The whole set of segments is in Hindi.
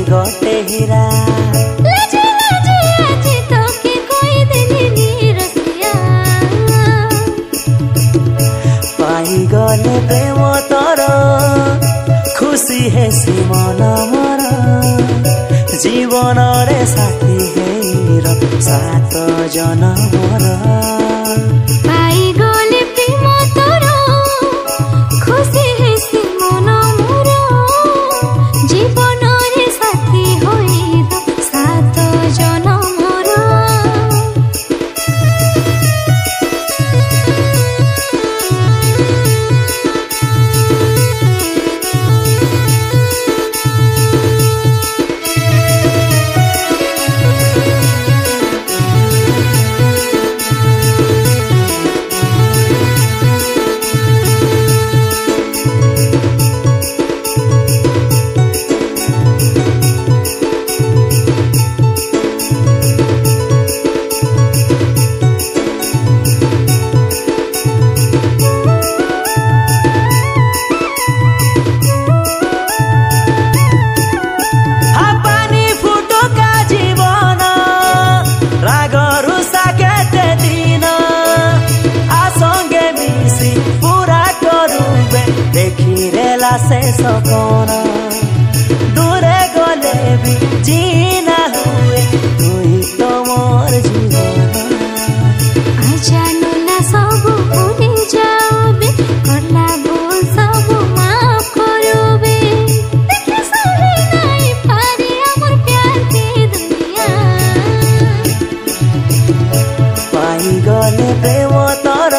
गोटे हीरा लाजे लाजे आज तो के कोई देनी रसिया पाई गले प्रेम तोर खुशी है सी मन मोर जीवन रे साथी हेर सात जनमर पाई गले प्रेम तोर खुशी है सी मन मोर जीवन रे साथी होई सात जनमर से सपना दूरे गले भी जीना हुए तुई तो मोर जीवन जानो ना सब भूली जाओबे करला बोल सब माफ करोबे देखे सहे नहीं पारे हमर प्यार के दुनिया पाई गले प्रेम तोर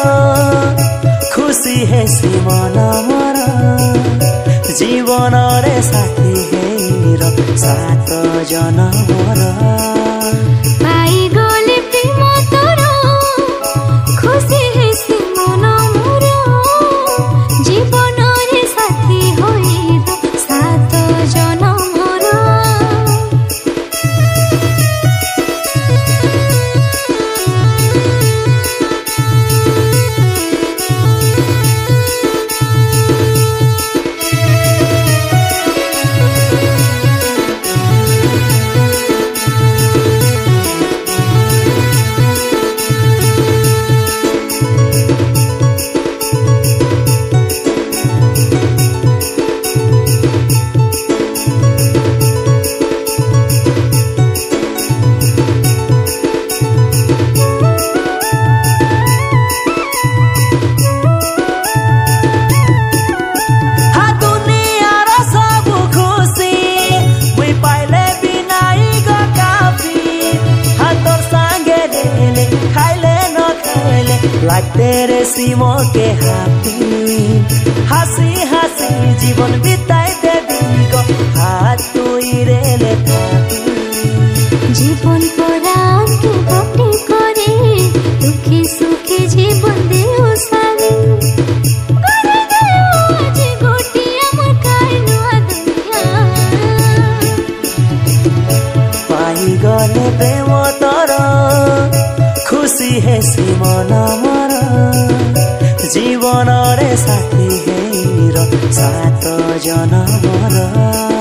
खुशी है सी मन मोर जीवन रे साथी हेर सात जनमर पाई गले प्रेम तोर खुशी है सी मन मोर जीवन रे साथी होई सात जनमर तेरे सीमो के हंसी हंसी जीवन बिताई देवी को हाथ तुई रे ले जीवन परान के गोटे करे दुखी सुखी जीवन दे उसारी करे गयो आज गोटी हमर काइनुआ दुनिया पाई गले प्रेम तोर खुशी है सी मन मोर जीवन रे साथी हेर सात जनमर।